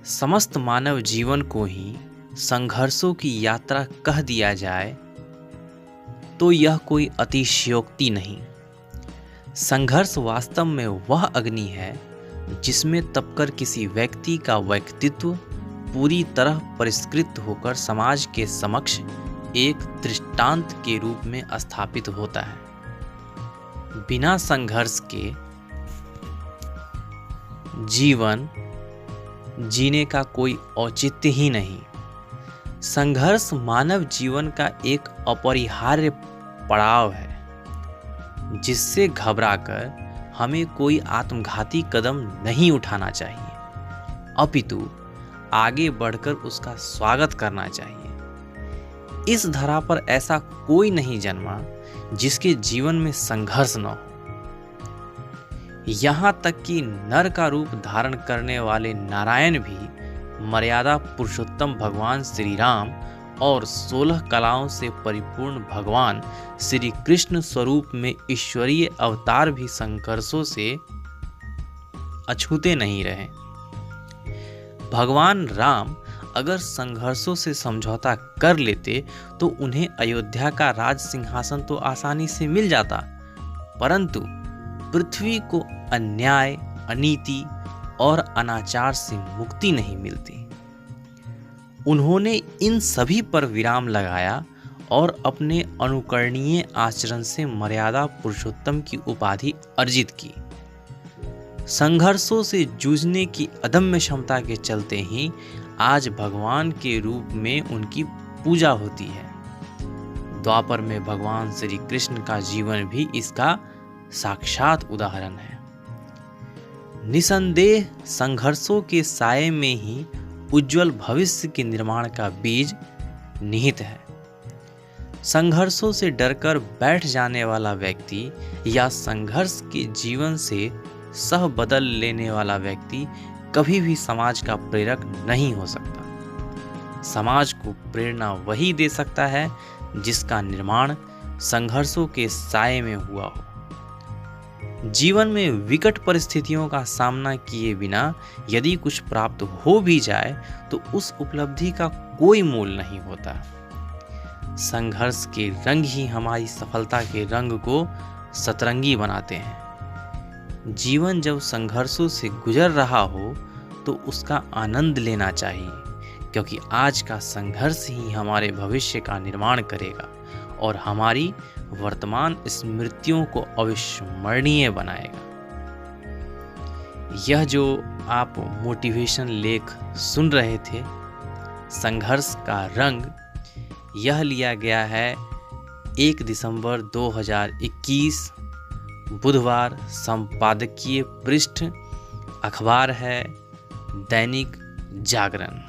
समस्त मानव जीवन को ही संघर्षों की यात्रा कह दिया जाए तो यह कोई अतिशयोक्ति नहीं। संघर्ष वास्तव में वह अग्नि है जिसमें तपकर किसी व्यक्ति का व्यक्तित्व पूरी तरह परिष्कृत होकर समाज के समक्ष एक दृष्टांत के रूप में स्थापित होता है। बिना संघर्ष के जीवन जीने का कोई औचित्य ही नहीं। संघर्ष मानव जीवन का एक अपरिहार्य पड़ाव है जिससे घबराकर हमें कोई आत्मघाती कदम नहीं उठाना चाहिए, अपितु आगे बढ़कर उसका स्वागत करना चाहिए। इस धरा पर ऐसा कोई नहीं जन्मा जिसके जीवन में संघर्ष न हो। यहाँ तक कि नर का रूप धारण करने वाले नारायण भी मर्यादा पुरुषोत्तम भगवान श्री राम और 16 कलाओं से परिपूर्ण भगवान श्री कृष्ण स्वरूप में ईश्वरीय अवतार भी संघर्षों से अछूते नहीं रहे। भगवान राम अगर संघर्षों से समझौता कर लेते तो उन्हें अयोध्या का राज सिंहासन तो आसानी से मिल जाता, परंतु पृथ्वी को अन्याय, अनीति और अनाचार से मुक्ति नहीं मिलती। उन्होंने इन सभी पर विराम लगाया और अपने अनुकरणीय आचरण से मर्यादा पुरुषोत्तम की उपाधि अर्जित की। संघर्षों से जूझने की अदम्य क्षमता के चलते ही आज भगवान के रूप में उनकी पूजा होती है। द्वापर में भगवान श्री कृष्ण का जीवन भी इसका साक्षात उदाहरण है। निसंदेह संघर्षों के साये में ही उज्जवल भविष्य के निर्माण का बीज निहित है। संघर्षों से डरकर बैठ जाने वाला व्यक्ति या संघर्ष के जीवन से सह बदल लेने वाला व्यक्ति कभी भी समाज का प्रेरक नहीं हो सकता। समाज को प्रेरणा वही दे सकता है जिसका निर्माण संघर्षों के साये में हुआ हो। जीवन में विकट परिस्थितियों का सामना किए बिना यदि कुछ प्राप्त हो भी जाए तो उस उपलब्धि का कोई मूल नहीं होता। संघर्ष के रंग ही हमारी सफलता के रंग को सतरंगी बनाते हैं। जीवन जब संघर्षों से गुजर रहा हो तो उसका आनंद लेना चाहिए, क्योंकि आज का संघर्ष ही हमारे भविष्य का निर्माण करेगा और हमारी वर्तमान स्मृतियों को अविस्मरणीय बनाएगा। यह जो आप मोटिवेशन लेख सुन रहे थे, संघर्ष का रंग, यह लिया गया है 1 दिसंबर 2021 बुधवार। संपादकीय पृष्ठ अखबार है दैनिक जागरण।